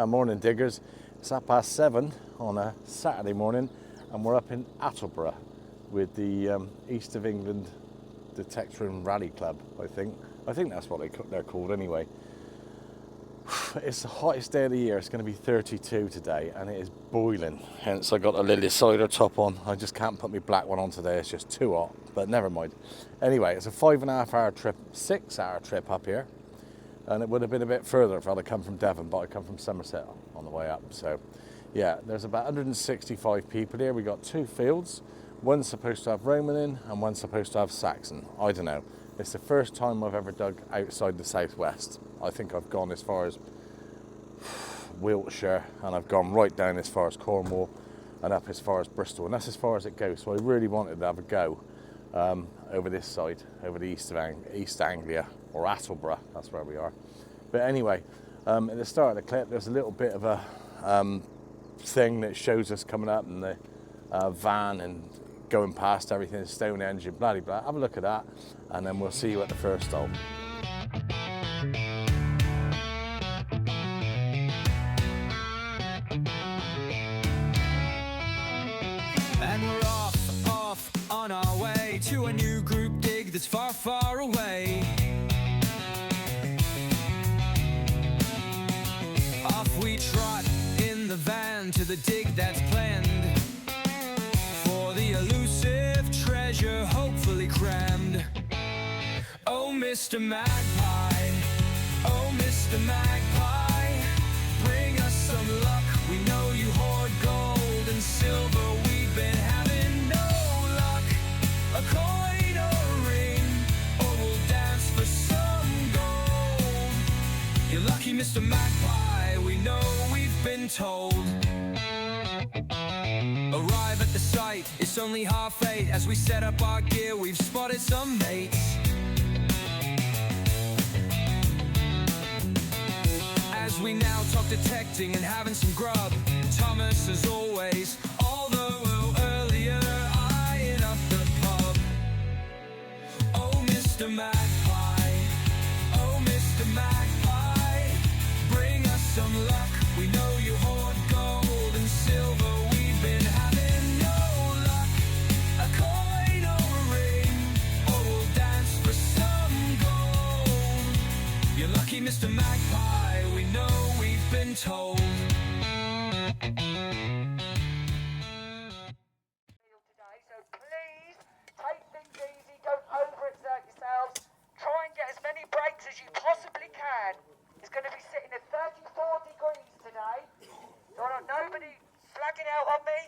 Morning diggers. It's 7:30 on a Saturday morning and we're up in Attleborough with the East of England Detectorists Rally Club, I think that's what they're called anyway. It's the hottest day of the year. It's going to be 32 today and it is boiling, hence I got a little cider top on. I just can't put my black one on today, it's just too hot, but never mind. Anyway, it's a 5.5 hour trip, 6 hour trip up here, and it would have been a bit further if I'd have come from Devon, but I come from Somerset on the way up. So yeah, there's about 165 people here. We got 2 fields, one's supposed to have Roman in and one's supposed to have Saxon. I don't know, it's the first time I've ever dug outside the southwest. I think I've gone as far as Wiltshire and I've gone right down as far as Cornwall and up as far as Bristol, and that's as far as it goes. So I really wanted to have a go over this side, over the East Anglia, or Attleborough, that's where we are. But anyway, at the start of the clip there's a little bit of a thing that shows us coming up in the van and going past everything, Stonehenge and blah blah. Have a look at that and then we'll see you at the first stop. And we're off on our way to a new group dig that's far, far away. Off we trot in the van to the dig that's planned for the elusive treasure, hopefully crammed. Oh, Mr. Magpie, oh, Mr. Magpie, bring us some luck. We know you hoard gold and silver. We've been having no luck. A coin or a ring, or we'll dance for some gold. You're lucky, Mr. Magpie, we know we've been told. Arrive at the site, it's only 8:30. As we set up our gear, we've spotted some mates. As we now talk detecting and having some grub, Thomas as always, although a little earlier, eyeing up the pub. Oh, Mr. Magpie, oh, Mr. Magpie, bring us some luck. We know you hoard gold and silver. We've been having no luck. A coin or a ring, or we'll dance for some gold. You're lucky, Mr. Magpie, we know we've been told. Today, so please take things easy, don't overexert yourselves. Try and get as many breaks as you possibly can. It's going to be sitting at 34 degrees today, so I don't nobody flagging out on me.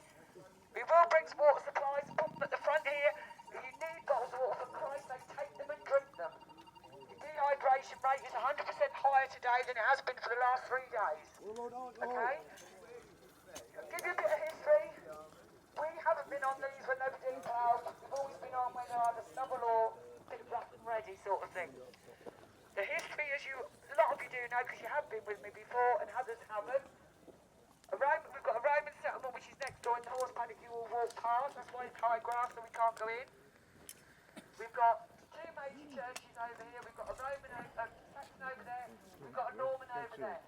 We will bring some water supplies, put them at the front here. If you need bottles of water, for Christ's sake, take them and drink them. Your dehydration rate is 100% higher today than it has been for the last 3 days. Okay? I'll give you a bit of history. We haven't been on these when they've been ploughed. We've always been on when they're either stubble or a bit of rough and ready sort of thing. The history, as a lot of you do know, because you have been with me before and others haven't. We've got a Roman settlement which is next door in the horse paddock you all walk past. That's why it's high grass so we can't go in. We've got 2 major churches over here. We've got a Roman Saxon over there. We've got a Norman over there.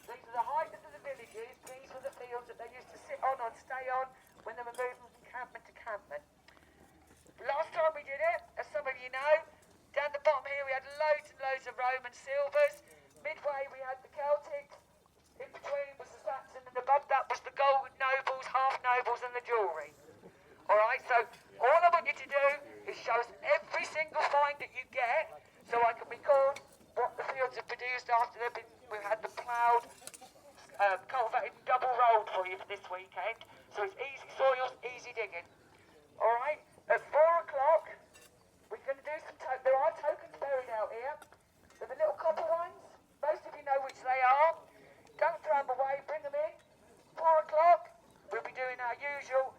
These are the heights of the villages. These were the fields that they used to sit on or stay on when they were moving from campment to campment. Last time we did it, as some of you know, down the bottom here we had loads and loads of Roman silvers. Midway we had the Celtics. In between was the Saxon, and above that was the gold nobles, half nobles and the jewellery. Alright, so all I want you to do is show us every single find that you get so I can record what the fields have produced after we've had them ploughed, cultivated and double rolled for you for this weekend. So it's easy soils, easy digging. Alright, at 4 o'clock we're going to do some, there are tokens buried out here. They're the little copper ones, most of you know which they are. Don't throw them away, bring them in. 4 o'clock we'll be doing our usual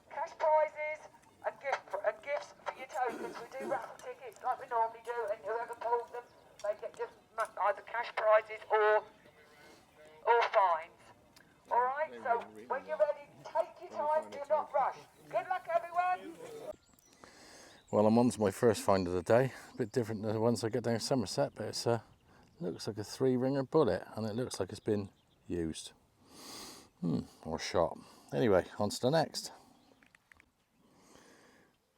cash prizes and gifts for your tokens. We do raffle tickets like we normally do, and whoever pulls them, they get either cash prizes or fines. Alright, so when you're ready, take your time, do not rush. Good luck, everyone! Well, I'm on to my first find of the day. A bit different than the ones I get down in Somerset, but it's looks like a 3-ringer bullet, and it looks like it's been used. Or shot. Anyway, on to the next.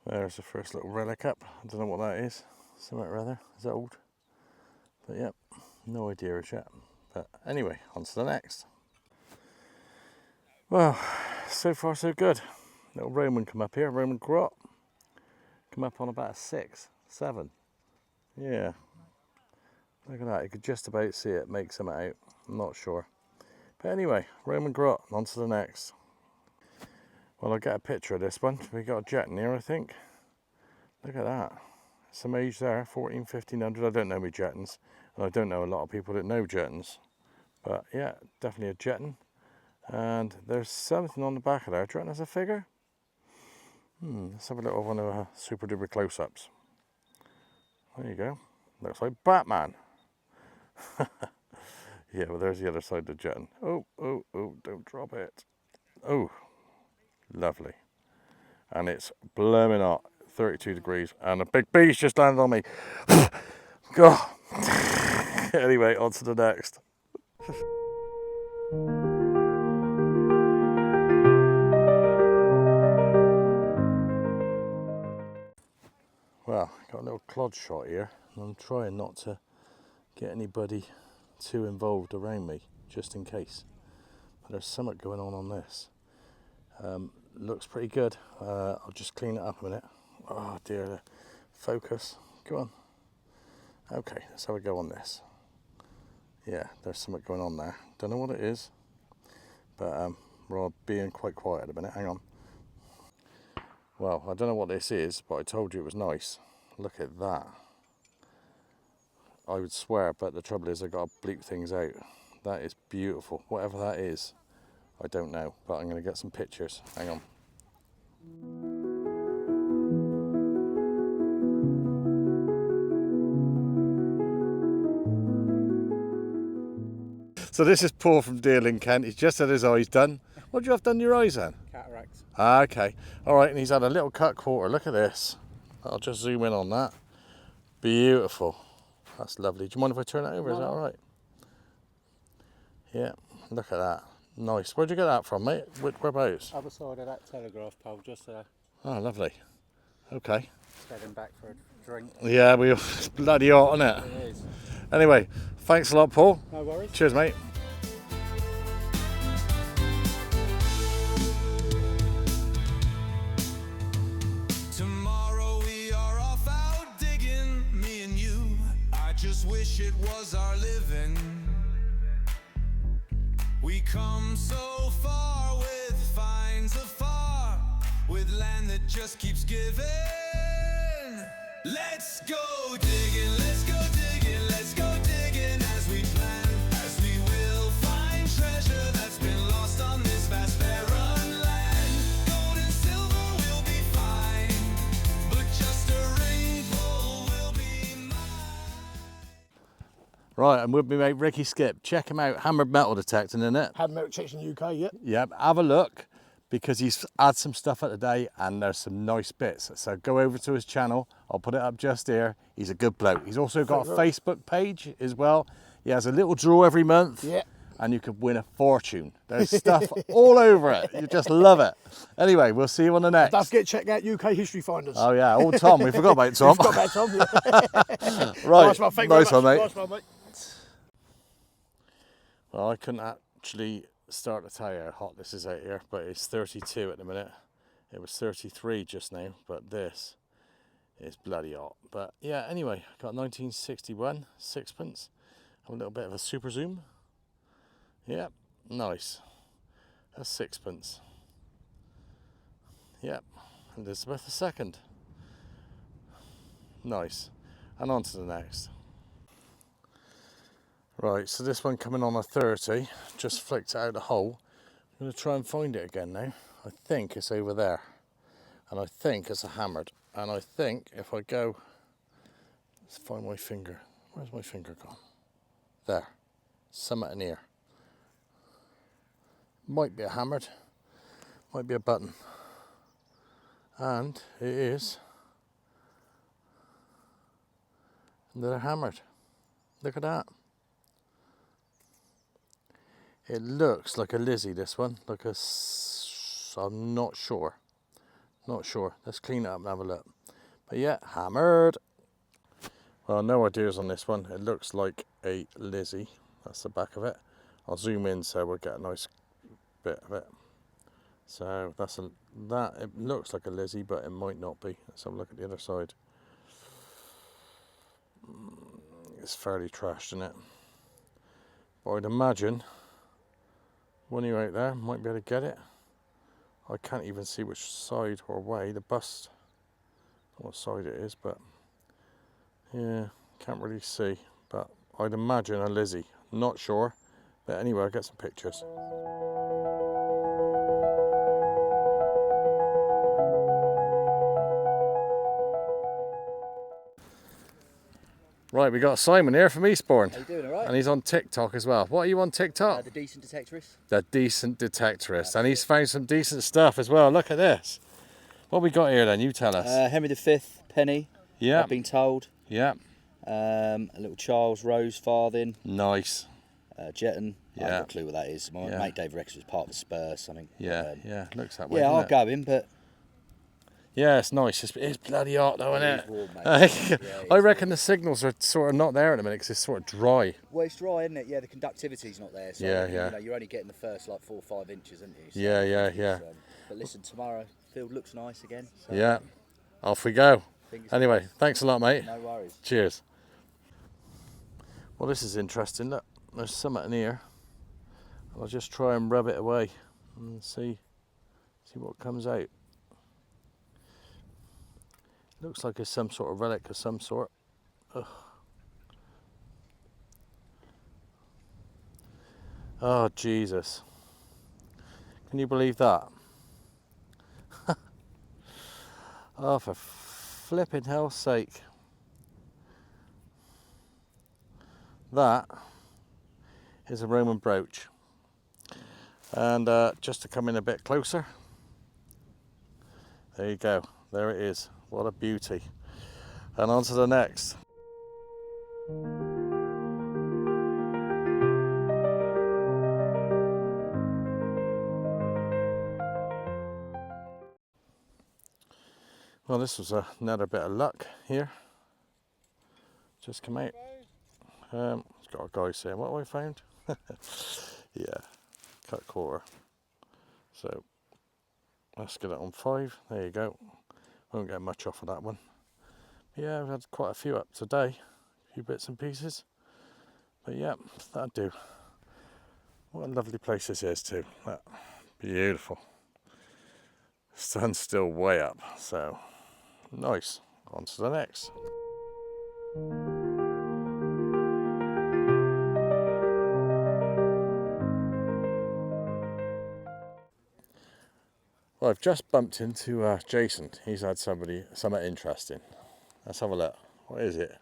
There's the first little relic up. I don't know what that is. Something or other. Is that old? But yep, no idea as yet. But anyway, on to the next. Well, so far so good. Little Roman come up here, Roman grot. Come up on about a 6, 7. Yeah. Look at that, you could just about see it make something out. I'm not sure. But anyway, Roman grot, on to the next. Well, I'll get a picture of this one. We got a Jetton here, I think. Look at that. Some age there, 14, 1500. I don't know my Jettons. And I don't know a lot of people that know Jettons. But yeah, definitely a Jetton. And there's something on the back of there. Do you reckon there's a figure? Let's have a little one of the super duper close-ups. There you go. Looks like Batman. Yeah, well there's the other side of the Jetton. Oh, oh, oh, don't drop it. Oh, lovely. And it's blooming hot, 32 degrees. And a big bee's just landed on me. God. Anyway, on to the next. Well, got a little clod shot here, and I'm trying not to get anybody too involved around me, just in case. But there's something going on this. Looks pretty good. I'll just clean it up a minute. Oh dear, the focus. Go on. Okay, let's have a go on this. Yeah, there's something going on there. Don't know what it is, but we're all being quite quiet at a minute. Hang on. Well, I don't know what this is, but I told you it was nice. Look at that. I would swear, but the trouble is I've got to bleep things out. That is beautiful. Whatever that is, I don't know, but I'm going to get some pictures. Hang on. So this is Paul from Deal Kent. He's just had his eyes done. What do you have done to your eyes then? Cataracts. Ah, okay. All right, and he's had a little cut quarter. Look at this. I'll just zoom in on that. Beautiful. That's lovely. Do you mind if I turn it over? Is that all right? Yeah, look at that. Nice. Where'd you get that from, mate? Whereabouts? Other side of that telegraph pole, just there. Oh, lovely. Okay. Just heading back for a drink. Yeah, it's bloody hot, isn't it? It is. Anyway, thanks a lot, Paul. No worries. Cheers, mate. Tomorrow we are off out digging, me and you. I just wish it was our living. We come so far with finds afar, with land that just keeps giving. Let's go digging, let's go digging, let's go digging as we plan, as we will find treasure that's been lost on this vast barren land. Gold and silver will be fine, but just a rainbow will be mine. Right, and with me mate Ricky Skip. Check him out, hammered metal detecting, in it. Had metal detection UK yet? Yep, have a look, because he's had some stuff out today and there's some nice bits. So go over to his channel. I'll put it up just here. He's a good bloke. He's also got a Facebook page as well. He has a little draw every month. Yeah. And you could win a fortune. There's stuff all over it. You just love it. Anyway, we'll see you on the next. Don't forget to check out UK History Finders. Oh yeah, old Tom. We forgot about Tom. Forgot about Tom. Yeah. Right, Nice one, thank you very nice one, much. mate. Nice one, mate. Well, I couldn't actually start to tell you how hot this is out here, but it's 32 at the minute. It was 33 just now, but this is bloody hot. But yeah, anyway, got 1961 sixpence. Have a little bit of a super zoom. Yep, nice. That's sixpence. Yep, Elizabeth II. Nice. And on to the next. Right, so this one coming on a 30, just flicked it out of the hole. I'm going to try and find it again now. I think it's over there. And I think it's a hammered. And I think if I go, let's find my finger. Where's my finger gone? There. Something in here. Might be a hammered. Might be a button. And it is another hammered. Look at that. It looks like a Lizzie, this one. Like a... I'm not sure. Not sure. Let's clean it up and have a look. But yeah, hammered. Well, no ideas on this one. It looks like a Lizzie. That's the back of it. I'll zoom in so we'll get a nice bit of it. So that's that. It looks like a Lizzie, but it might not be. Let's have a look at the other side. It's fairly trashed, isn't it? But I'd imagine one of you out there might be able to get it. I can't even see which side or way the bust. I don't know what side it is, but yeah, can't really see. But I'd imagine a Lizzie. Not sure. But anyway, I'll get some pictures. Right, we got Simon here from Eastborne. How you doing, all right? And he's on TikTok as well. What are you on TikTok? The decent detectorist. The decent detectorist. And he's found some decent stuff as well. Look at this. What we got here then? You tell us. Henry V penny. Yeah. I've been told. Yeah. A little Charles Rose farthing. Nice. Jetton. I haven't Yeah. got a clue what that is. My mate Dave Rex was part of the Spurs, something. Yeah, yeah. Looks that way. Yeah, doesn't I'll it? go in, but Yeah, it's nice. It's bloody hot though, isn't It's it? warm, mate. I reckon the signals are sort of not there at the minute because it's sort of dry. well, it's dry, isn't it? Yeah, the conductivity's not there. So Yeah, you yeah. know, you're only getting the first like 4 or 5 inches, aren't you? So Yeah, yeah, it's, yeah. But listen, tomorrow field looks nice again. So Yeah. Off we go. fingers Anyway, crossed. thanks a lot, mate. No worries. Cheers. Well, this is interesting. Look, there's something in here. I'll just try and rub it away and see what comes out. Looks like it's some sort of relic of some sort. Ugh. Oh, Jesus. Can you believe that? Oh, for flipping hell's sake. That is a Roman brooch. And just to come in a bit closer, there you go, there it is. What a beauty. And on to the next. Well, this was another bit of luck here. Just come out. It's got a guy saying, what have I found? Yeah, cut quarter. So let's get it on 5. There you go. Won't get much off of that one. Yeah, I've had quite a few up today. A few bits and pieces. But yeah, that'll do. What a lovely place this is too. Look, beautiful. Sun's still way up, so nice. On to the next. Well, I've just bumped into Jason. He's had something interesting. Let's have a look. What is it?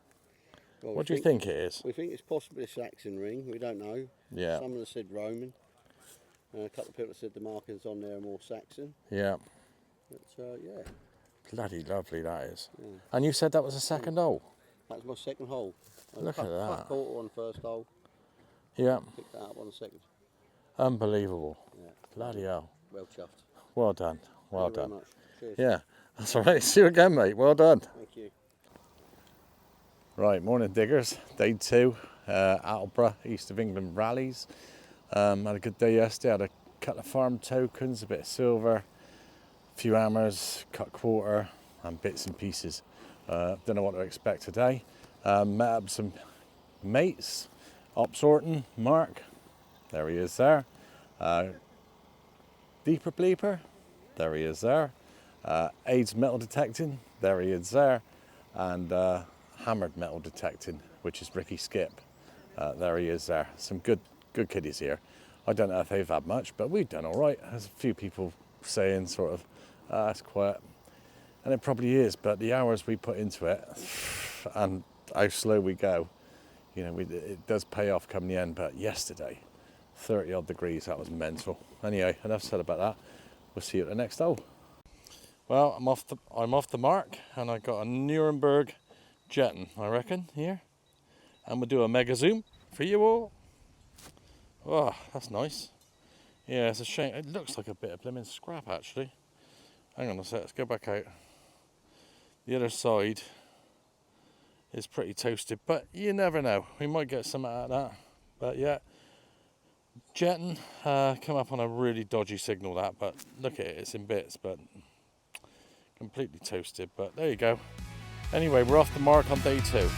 Well, What do you think it is? We think it's possibly a Saxon ring. We don't know. Yeah. Someone has said Roman. A couple of people have said the markings on there are more Saxon. Yeah. But yeah, Bloody lovely that is. Yeah. And you said that was a second hole? that was my second hole. Look at that. Cut quarter on the first hole. Yeah. Picked that up on the second. Unbelievable. Yeah. Bloody hell. Well chuffed. Well done. Well Thank you done. very much. Cheers. Yeah. That's all right. See you again, mate. Well done. Thank you. Right, morning diggers. Day 2, Attleborough, East of England Rallies. Had a good day yesterday. Had a couple of farm tokens, a bit of silver, a few hammers, cut quarter, and bits and pieces. Don't know what to expect today. Met up some mates. Ops Orton, Mark, there he is there. Deeper Bleeper, there he is there. AIDS metal detecting, there he is there. And hammered metal detecting, which is Ricky Skip. There he is there. Some good kiddies here. I don't know if they've had much, but we've done all right. There's a few people saying sort of, it's quiet. And it probably is, but the hours we put into it and how slow we go, you know, it does pay off come the end. But yesterday, 30 odd degrees, that was mental. Anyway, enough said about that. We'll see you at the next hole. Well, I'm off the mark, and I got a Nuremberg Jetton, I reckon, here. And we'll do a mega zoom for you all. Oh, that's nice. Yeah, it's a shame. It looks like a bit of blimmin' scrap, actually. Hang on a sec, let's go back out. The other side is pretty toasted, but you never know. We might get some out of that. But yeah, Jetton come up on a really dodgy signal, that, but look at it, it's in bits, but completely toasted. But there you go. Anyway, we're off the mark on day 2.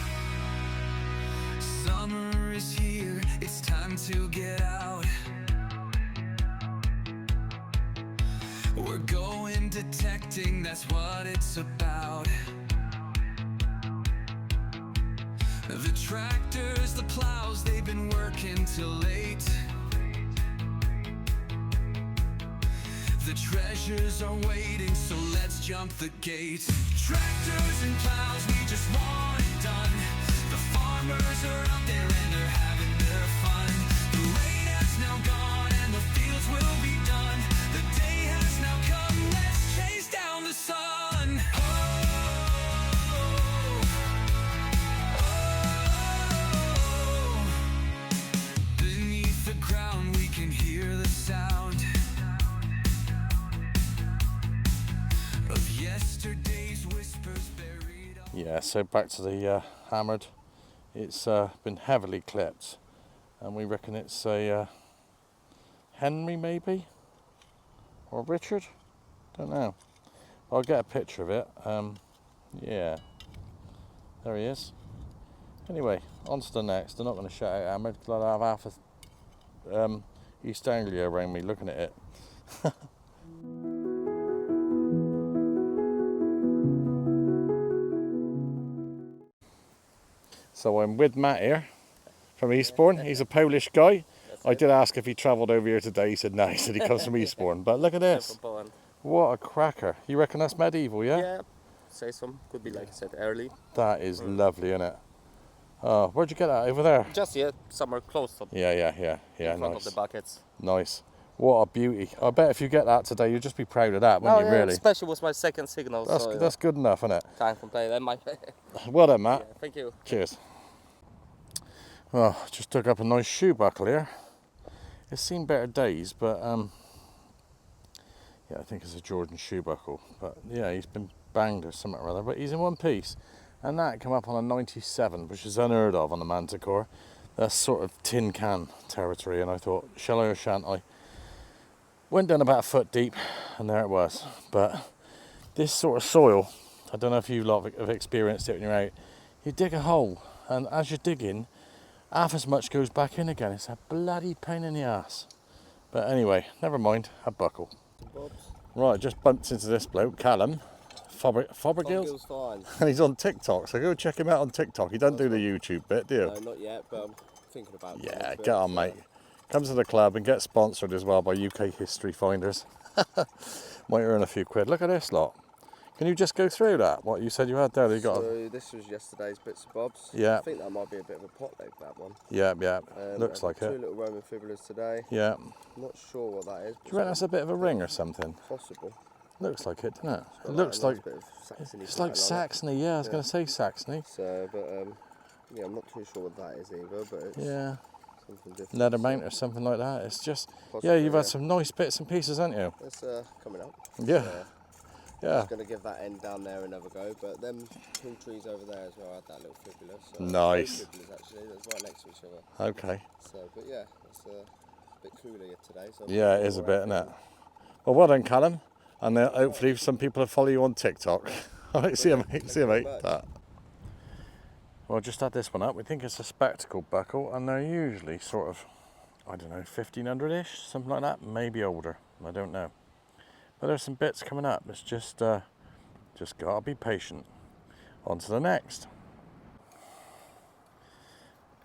Summer is here, it's time to get out. We're going detecting, that's what it's about. The tractors, the plows, they've been working till late. The treasures are waiting, so let's jump the gate. Tractors and plows, we just want it done. The farmers are out there and they're having their fun. The rain has now gone and the fields will be done. The day has now come, let's chase down the sun. Beneath the ground we can hear the sound of yesterday's whispers buried. Yeah, so back to the hammered. It's been heavily clipped, and we reckon it's a Henry maybe, or Richard, don't know. I'll get a picture of it. Yeah, there he is. Anyway, on to the next. I'm not going to shout out hammered because I'll have half of East Anglia around me looking at it. So I'm with Matt here from Eastborne. He's a Polish guy. I did ask if he travelled over here today. He said no. He said he comes from Eastborne. But look at this. What a cracker. You reckon that's medieval, yeah? Yeah, say some. Could be, like I said, early. That is lovely, isn't it? Oh, where'd you get that? Over there? Just yet, somewhere close to Yeah, in front nice. of the buckets. Nice. What a beauty. I bet if you get that today, you'd just be proud of that, wouldn't you, really? Especially was my second signal, That's good enough, isn't it? can't complain. That might Well done, Matt. yeah, thank you. Cheers. Well, just took up a nice shoe buckle here. It's seen better days, but yeah, I think it's a Jordan shoe buckle. But yeah, he's been banged or something or other, but he's in one piece. And that come up on a 97, which is unheard of on the Manticore. That's sort of tin can territory, and I thought, shall I or shan't I? Went down about a foot deep, and there it was. But this sort of soil, I don't know if you lot have experienced it when you're out. You dig a hole, and as you're digging, half as much goes back in again. It's a bloody pain in the ass. But anyway, never mind, a buckle. Right, just bumped into this bloke, Callum Fabill, fine. and he's on TikTok, so go check him out on TikTok. He don't do the YouTube bit, do you? No, not yet, but I'm thinking about it. Yeah, get on, mate. Come to the club and get sponsored as well by UK History Finders. Might earn a few quid. Look at this lot. Can you just go through that? What you said you had there? You got. So this was yesterday's bits and bobs. Yeah. I think that might be a bit of a pot leg, that one. Yeah. Looks like two it. little Roman fibulas today. Yeah. I'm not sure what that is. Do you reckon that's a bit of a ring or something? Possible. Looks like it, doesn't it? Got It looks a nice like bit of Saxony it's like pattern on it. Saxony. Yeah, I was going to say Saxony. So, but yeah, I'm not too sure what that is either. But it's Yeah. something different. Leather so mount or something like that. It's just possibly, yeah. You've had yeah. some nice bits and pieces, haven't you? It's coming up. Yeah. Yeah. I'm going to give that end down there another go, but them two trees over there as well, I had that little fibula. So Nice. Both fibulas actually, that's right next to each other. Okay. So, but yeah, it's a bit cooler yet today. So Yeah, it is a bit, isn't it? Well, well done, Callum. And hopefully some people will follow you on TikTok. All right, see you, mate. See you, mate. Ta. Well, just had this one up. We think it's a spectacle buckle, and they're usually sort of, I don't know, 1500-ish, something like that. Maybe older. I don't know. But there's some bits coming up. It's just gotta be patient. On to the next.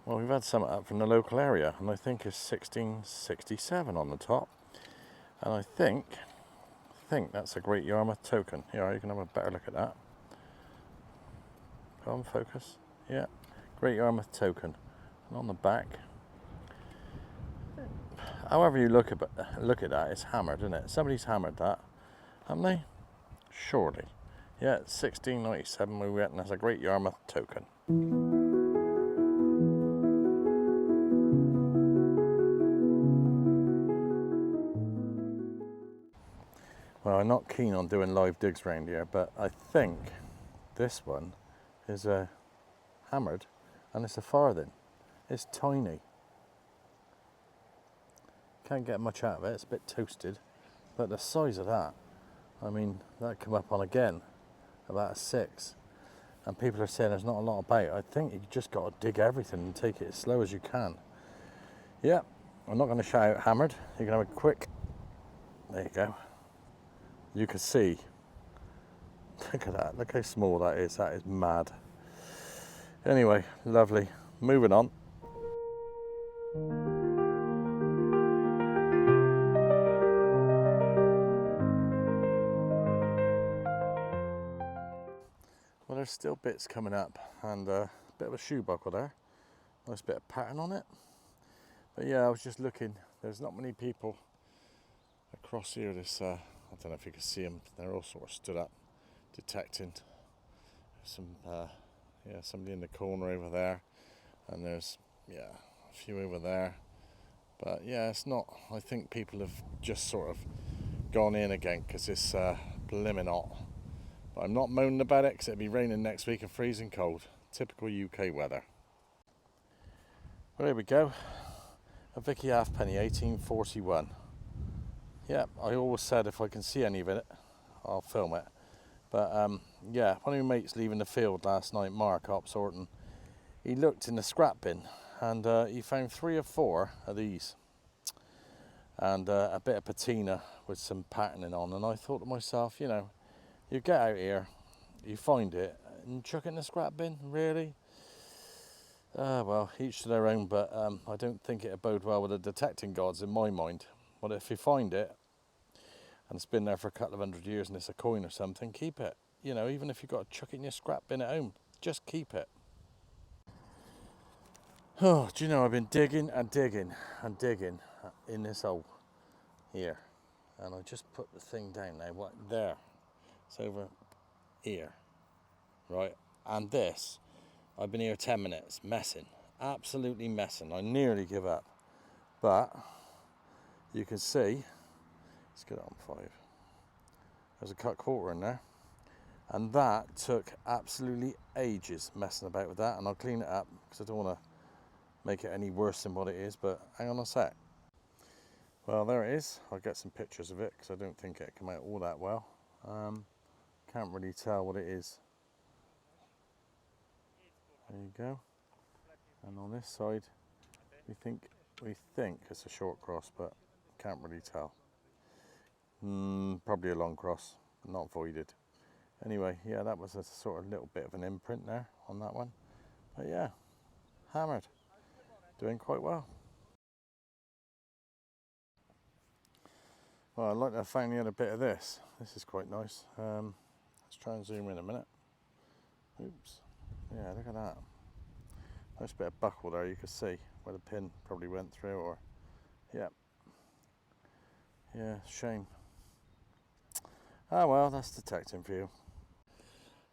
Well, we've had some up from the local area, and I think it's 1667 on the top. And I think that's a Great Yarmouth token. Here, you can have a better look at that. Come on, focus. Yeah, Great Yarmouth token. And on the back, however you look at that, it's hammered, isn't it? Somebody's hammered that, haven't they? Surely. Yeah, it's 1697. We went, and that's a Great Yarmouth token. Now, I'm not keen on doing live digs around here, but I think this one is a hammered and it's a farthing. It's tiny. Can't get much out of it, it's a bit toasted, but the size of that, I mean, that come up on again about a 6, and people are saying there's not a lot about. I think you just got to dig everything and take it as slow as you can. Yeah, I'm not going to shout out hammered. You can have a quick, there you go. You can see, look at that, look how small that is mad. Anyway, lovely, moving on. Well, there's still bits coming up, and a bit of a shoe buckle there. Nice bit of pattern on it. But yeah, I was just looking. There's not many people across here. This I don't know if you can see them. They're all sort of stood up, detecting. Some yeah, somebody in the corner over there, and there's a few over there. But yeah, it's not. I think people have just sort of gone in again because it's blimmin' hot. But I'm not moaning about it because it'll be raining next week and freezing cold. Typical UK weather. Well, here we go. A Vicky halfpenny, 1841. Yeah, I always said if I can see any of it, I'll film it. But yeah, one of my mates leaving the field last night, Mark up sorting, he looked in the scrap bin and he found 3 or 4 of these. And a bit of patina with some patterning on. And I thought to myself, you know, you get out here, you find it, and chuck it in the scrap bin, really? Well, each to their own, but I don't think it'll bode well with the detecting gods in my mind. But if you find it, and it's been there for a couple of 100 years and it's a coin or something, keep it. You know, even if you've got to chuck it in your scrap bin at home, just keep it. Oh, do you know, I've been digging and digging and digging in this hole here. And I just put the thing down now, what, there. It's over here, right? And this, I've been here 10 minutes, messing, absolutely messing. I nearly give up, but you can see, let's get it on 5. There's a cut quarter in there, and that took absolutely ages messing about with that, and I'll clean it up because I don't want to make it any worse than what it is, but hang on a sec. Well, there it is. I'll get some pictures of it because I don't think it came out all that well. Can't really tell what it is. There you go. And on this side, we think it's a short cross, but can't really tell. Probably a long cross, not voided. Anyway, yeah, that was a sort of little bit of an imprint there on that one. But yeah, hammered. Doing quite well. Well, I'd like to have finally had a bit of this. This is quite nice. Let's try and zoom in a minute. Oops. Yeah, look at that. Nice bit of buckle there, you can see where the pin probably went through, or yeah. Yeah, shame. Ah well, that's detecting for you.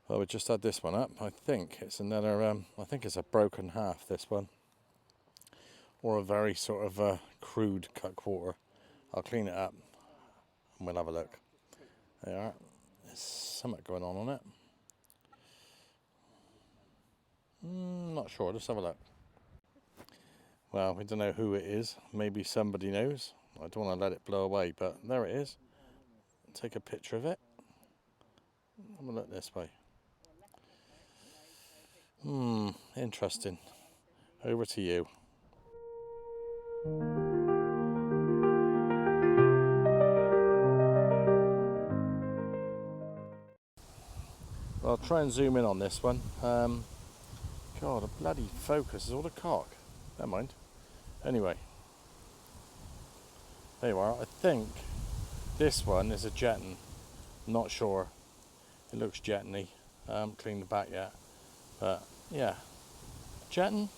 Well, we just had this one up. I think it's another, I think it's a broken half, this one. Or a very sort of crude cut quarter. I'll clean it up and we'll have a look. There you are. There's something going on it. Not sure, let's have a look. Well, we don't know who it is. Maybe somebody knows. I don't want to let it blow away, but there it is. Take a picture of it. I'm going to look this way. Interesting. Over to you. Well, I'll try and zoom in on this one. God, a bloody focus is all the cock. Never mind. Anyway. There you are. I think this one is a Jetton. Not sure. It looks Jetton-y. I haven't cleaned the back yet. But yeah. Jetton?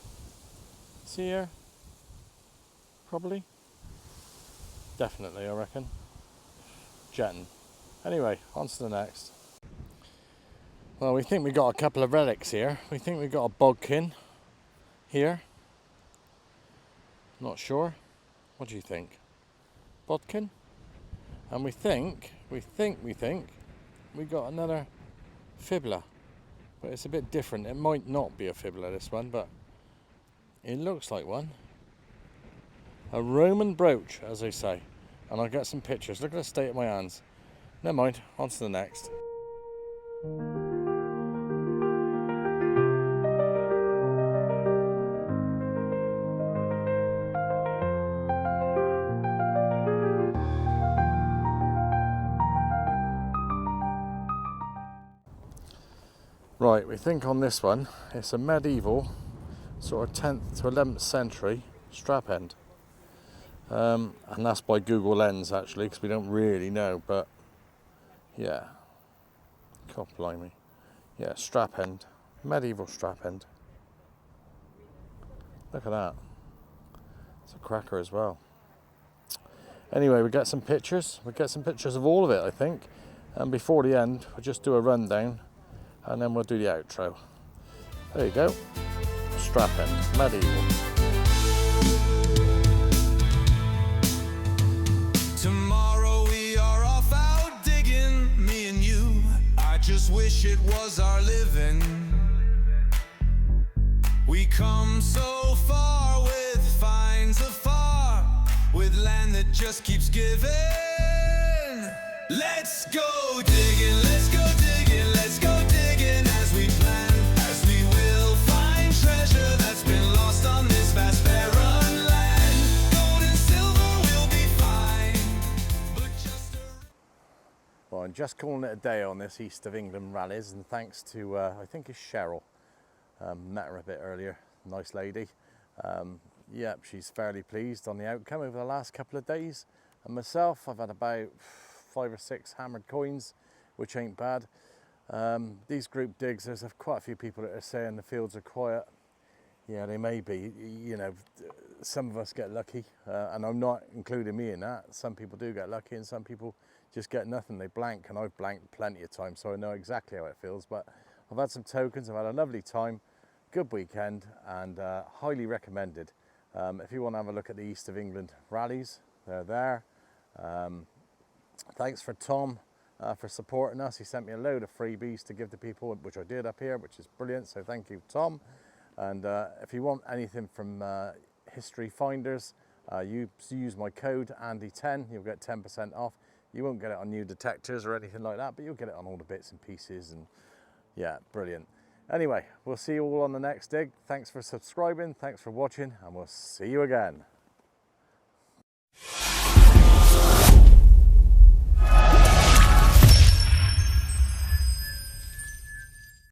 See here? Probably. Definitely, I reckon. Jetton. Anyway, on to the next. Well, we think we got a couple of relics here. We think we got a Bogkin here. Not sure. What do you think? Bogkin? And we think we think we got another fibula, but it's a bit different. It might not be a fibula, this one, but it looks like one. A Roman brooch, as they say. And I'll get some pictures. Look at the state of my hands. Never mind, on to the next. Right, we think on this one, it's a medieval, sort of 10th to 11th century strap end. And that's by Google Lens actually, because we don't really know, but yeah. God blimey. Yeah, strap end. Medieval strap end. Look at that. It's a cracker as well. Anyway, we get some pictures. We get some pictures of all of it, I think. And before the end, we'll just do a rundown. And then we'll do the outro. There you go. Strap end, medieval. Tomorrow we are off out digging, me and you. I just wish it was our living. We come so far with finds afar, with land that just keeps giving. Let's go digging, let's go digging, let's go digging as we plan, as we will find treasure that's been lost on this vast barren land. Gold and silver will be fine, but just Well, I'm just calling it a day on this East of England Rallies, and thanks to, I think it's Cheryl. Met her a bit earlier, nice lady. Yep, she's fairly pleased on the outcome over the last couple of days. And myself, I've had about 5 or 6 hammered coins, which ain't bad. These group digs, there's quite a few people that are saying the fields are quiet. Yeah, they may be. You know, some of us get lucky, and I'm not including me in that. Some people do get lucky, and some people just get nothing. They blank, and I've blanked plenty of times, so I know exactly how it feels. But I've had some tokens, I've had a lovely time, good weekend, and highly recommended. If you want to have a look at the East of England Rallies, they're there. Thanks for Tom for supporting us. He sent me a load of freebies to give to people, which I did up here, which is brilliant. So thank you, Tom. And if you want anything from History Finders, you use my code Andy10. You'll get 10% off. You won't get it on new detectors or anything like that, but you'll get it on all the bits and pieces. And yeah, brilliant. Anyway, we'll see you all on the next dig. Thanks for subscribing. Thanks for watching, and we'll see you again.